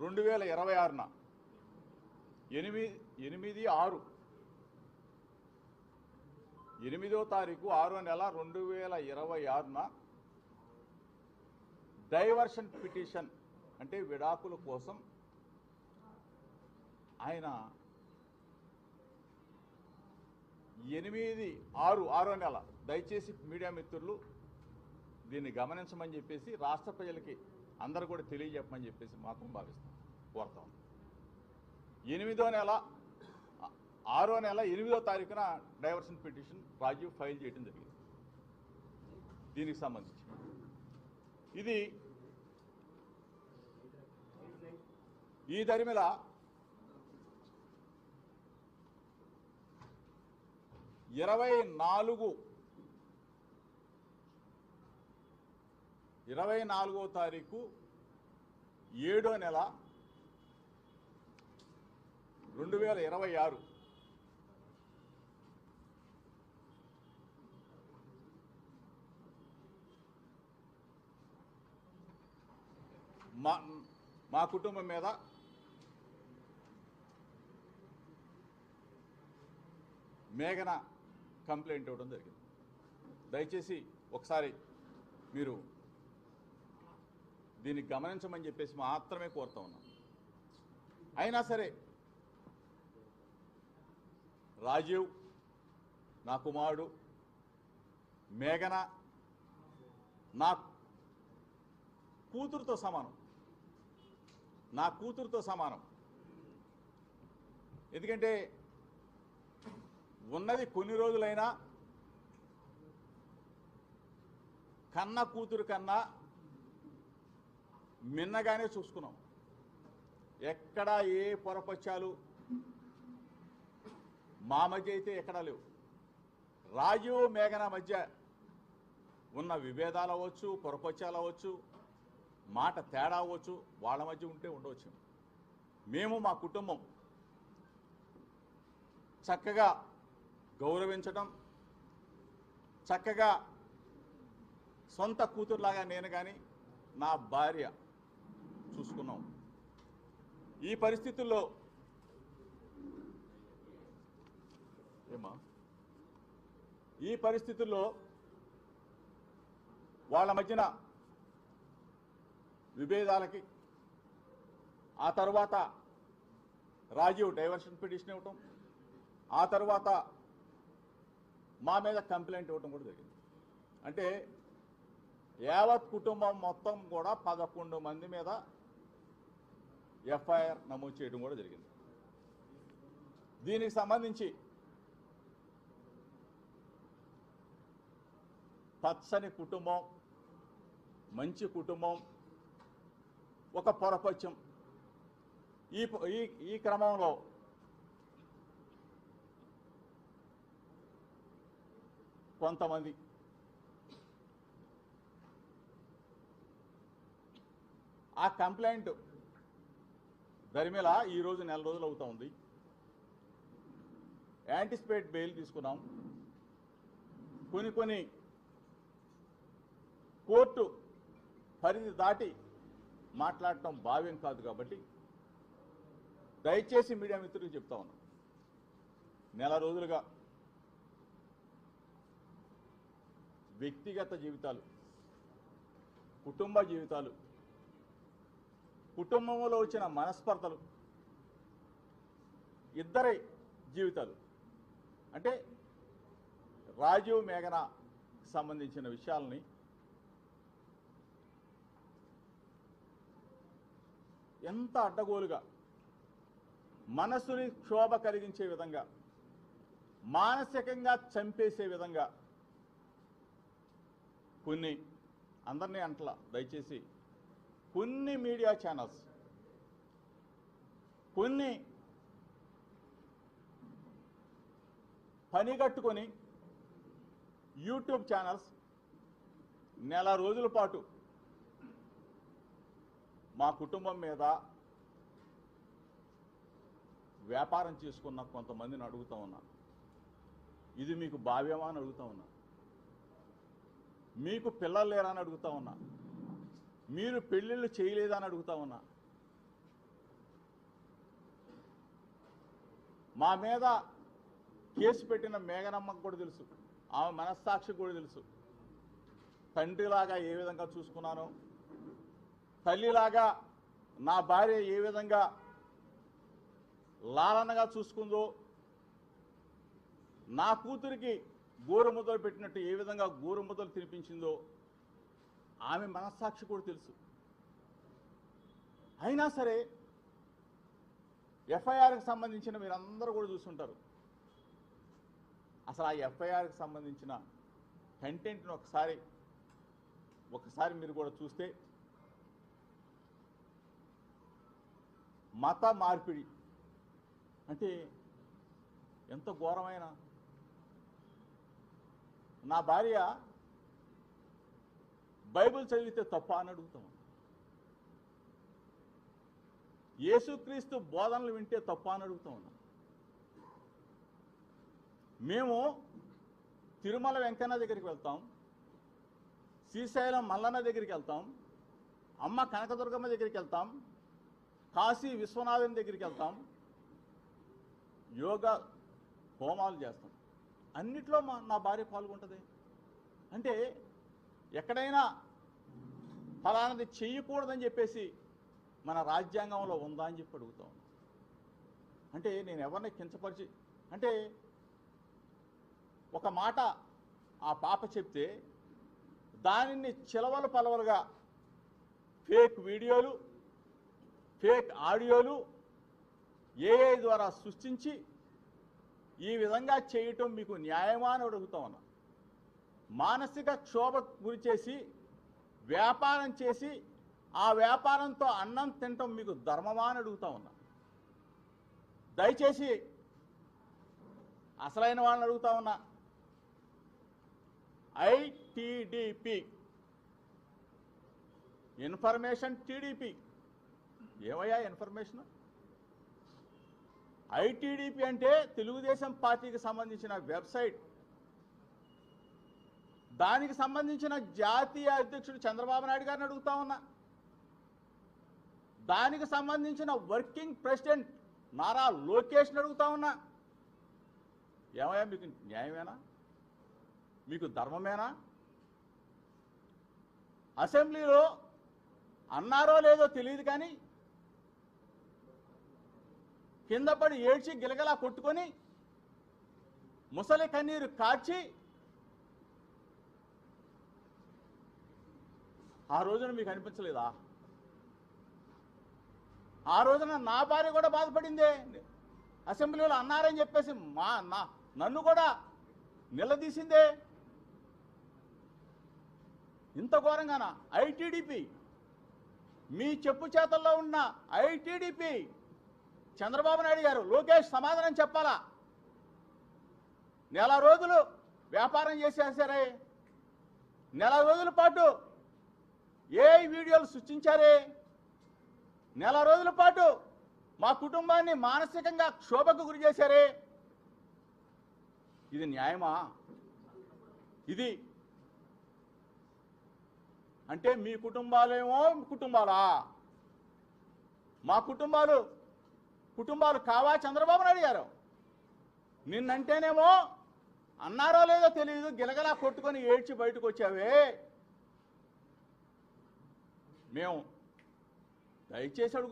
2026న 8వ తారీఖు 6వ నెల 2026న డైవర్షన్ పిటిషన్ అంటే విడాకుల కోసం ఆయన 6వ నెల దయచేసి మీడియా మిత్రులు దీన్ని గమనించమని చెప్పేసి రాష్ట్ర ప్రజలకి అందరూ కూడా తెలియజెప్పమని చెప్పేసి మాత్రం భావిస్తాం కోరుతాం. 6వ నెల 8వ తారీఖున డైవర్షన్ పిటిషన్ రాజీవ్ ఫైల్ చేయడం జరిగింది. దీనికి సంబంధించి ఇది ఈ దరిమిల 24వ తారీఖు 7వ నెల 2026 మా కుటుంబం మీద మేఘన కంప్లైంట్ ఇవ్వడం జరిగింది. దయచేసి ఒకసారి మీరు దీన్ని గమనించమని చెప్పేసి మాత్రమే కోరుతా ఉన్నాం. అయినా సరే రాజీవ్ నా కుమారుడు, మేఘన నా కూతురుతో సమానం. ఎందుకంటే ఉన్నది కొన్ని రోజులైనా కన్న కూతురు కన్నా మిన్నగానే చూసుకున్నాం. ఎక్కడా ఏ పొరపచ్చాలు మా మధ్య అయితే ఎక్కడా లేవు. రాజీవ్ మేఘన మధ్య ఉన్న విభేదాలు అవ్వచ్చు, పొరపచ్చాలు అవ్వచ్చు, మాట తేడా అవ్వచ్చు, వాళ్ళ మధ్య ఉంటే ఉండవచ్చు. మేము మా కుటుంబం చక్కగా గౌరవించడం, చక్కగా సొంత కూతురులాగా నేను కానీ నా భార్య చూసుకున్నాం. ఈ పరిస్థితుల్లో వాళ్ళ మధ్యన విభేదాలకి ఆ తర్వాత రాజీవ్ డైవర్షన్ పిటిషన్ ఇవ్వటం, ఆ తర్వాత మా మీద కంప్లైంట్ ఇవ్వటం కూడా జరిగింది. అంటే యావత్ కుటుంబం మొత్తం కూడా 11 మంది మీద ఎఫ్ఐఆర్ నమోదు చేయడం కూడా జరిగింది. దీనికి సంబంధించి పచ్చని కుటుంబం, మంచి కుటుంబం, ఒక పొరపచ్చం. ఈ క్రమంలో కొంతమంది ఆ కంప్లైంట్ దరిమిల ఈరోజు నెల రోజులు అవుతా ఉంది. యాంటిసిపేట్ బెయిల్ తీసుకున్నాం. కొన్ని కోర్టు పరిధి దాటి మాట్లాడటం భావ్యం కాదు. కాబట్టి దయచేసి మీడియా మిత్రులకు చెప్తా ఉన్నాం, నెల రోజులుగా వ్యక్తిగత జీవితాలు, కుటుంబ జీవితాలు, కుటుంబంలో వచ్చిన మనస్పర్ధలు, ఇద్దరి జీవితాలు అంటే రాజీవ్ మేఘన సంబంధించిన విషయాలని ఎంత అడ్డగోలుగా, మనసుని క్షోభ కలిగించే విధంగా, మానసికంగా చంపేసే విధంగా కొన్ని, అందరినీ అంటలా దయచేసి, కొన్ని మీడియా ఛానల్స్, కొన్ని పనిగట్టుకొని యూట్యూబ్ ఛానల్స్ నెల రోజుల పాటు మా కుటుంబం మీద వ్యాపారం చేసుకున్న కొంతమందిని అడుగుతా ఉన్నా, ఇది మీకు భావ్యమా అని అడుగుతా ఉన్నా, మీకు పిల్లలు లేరా అని అడుగుతా ఉన్నా, మీరు పెళ్ళిళ్ళు చేయలేదా అని అడుగుతా ఉన్నా. మా మీద కేసు పెట్టిన మేఘనమ్మకు కూడా తెలుసు, ఆమె మనస్సాక్షికి కూడా తెలుసు. తండ్రిలాగా ఏ విధంగా చూసుకున్నానో, తల్లిలాగా నా భార్య ఏ విధంగా లాలనగా చూసుకుందో, నా కూతురికి గోరుముద్దలు పెట్టినట్టు ఏ విధంగా గోరుముద్దలు తినిపించిందో ఆమె మనస్సాక్షి కూడా తెలుసు. అయినా సరే ఎఫ్ఐఆర్కి సంబంధించిన మీరందరూ కూడా చూస్తుంటారు. అసలు ఆ ఎఫ్ఐఆర్కి సంబంధించిన కంటెంట్ను ఒకసారి మీరు కూడా చూస్తే, మత మార్పిడి అంటే ఎంత ఘోరమైన. నా భార్య బైబిల్ చదివితే తప్ప అని అడుగుతాం. యేసుక్రీస్తు బోధనలు వింటే తప్ప అని అడుగుతా ఉన్నాం. మేము తిరుమల వెంకన్న దగ్గరికి వెళ్తాం, శ్రీశైలం మల్లన్న దగ్గరికి వెళ్తాం, అమ్మ కనకదుర్గమ్మ దగ్గరికి వెళ్తాం, కాశీ విశ్వనాథన్ దగ్గరికి వెళ్తాం, యోగా హోమాలు చేస్తాం. అన్నిట్లో నా భార్య పాల్గొంటుంది. అంటే ఎక్కడైనా ఫలానది చెయ్యకూడదని చెప్పేసి మన రాజ్యాంగంలో ఉందా అని చెప్పి అడుగుతాం. అంటే నేను ఎవరిని కించపరిచి, అంటే ఒక మాట ఆ పాప చెప్తే దానిని చిలవలు పలవలుగా ఫేక్ వీడియోలు, ఫేక్ ఆడియోలు ఏఐ ద్వారా సృష్టించి ఈ విధంగా చేయటం మీకు న్యాయమా అని అడుగుతా ఉన్నా. మానసిక క్షోభ గురి చేసి వ్యాపారం చేసి ఆ వ్యాపారంతో అన్నం తినటం మీకు ధర్మమా అని అడుగుతా ఉన్నా. దయచేసి అసలైన వాళ్ళని అడుగుతా ఉన్నా. ఐటీడీపీ ఇన్ఫర్మేషన్ టీడీపీ ఏమయ్యా ఇన్ఫర్మేషన్? ఐటీడీపీ అంటే తెలుగుదేశం పార్టీకి సంబంధించిన వెబ్సైట్. దానికి సంబంధించిన జాతీయ అధ్యక్షుడు చంద్రబాబు నాయుడు గారిని అడుగుతా ఉన్నా. దానికి సంబంధించిన వర్కింగ్ ప్రెసిడెంట్ నారా లోకేష్ని అడుగుతా ఉన్నా. ఏమయ్యా మీకు న్యాయమేనా? మీకు ధర్మమేనా? అసెంబ్లీలో అన్నారో లేదో తెలియదు కానీ కింద పడి ఏడ్చి గిలగలా కొట్టుకొని ముసలి కన్నీరు కార్చి ఆ రోజున మీకు అనిపించలేదా? ఆ రోజున నా భార్య కూడా బాధపడిందే. అసెంబ్లీలో అన్నారని చెప్పేసి నన్ను కూడా నిలదీసిందే. ఇంత ఘోరంగానా? ఐటీడీపీ, మీ చెప్పు చేతల్లో ఉన్న ఐటీడీపీ చంద్రబాబు నాయుడు గారు, లోకేష్ సమాధానం చెప్పాలా? నెల రోజులు వ్యాపారం చేసేసారే, నెల రోజుల పాటు ఏ వీడియోలు సృష్టించారే, నెల రోజుల పాటు మా కుటుంబాన్ని మానసికంగా క్షోభకు గురి చేశారే. ఇది న్యాయమా? ఇది అంటే మీ కుటుంబాలేమో కుటుంబాలా? మా కుటుంబాలు కావా చంద్రబాబు నాయుడు గారు? నిన్నంటేనేమో అన్నారో లేదో తెలియదు గిలగలా కొట్టుకొని ఏడ్చి బయటకు వచ్చావే. మేము దయచేసి అడుగుతాం.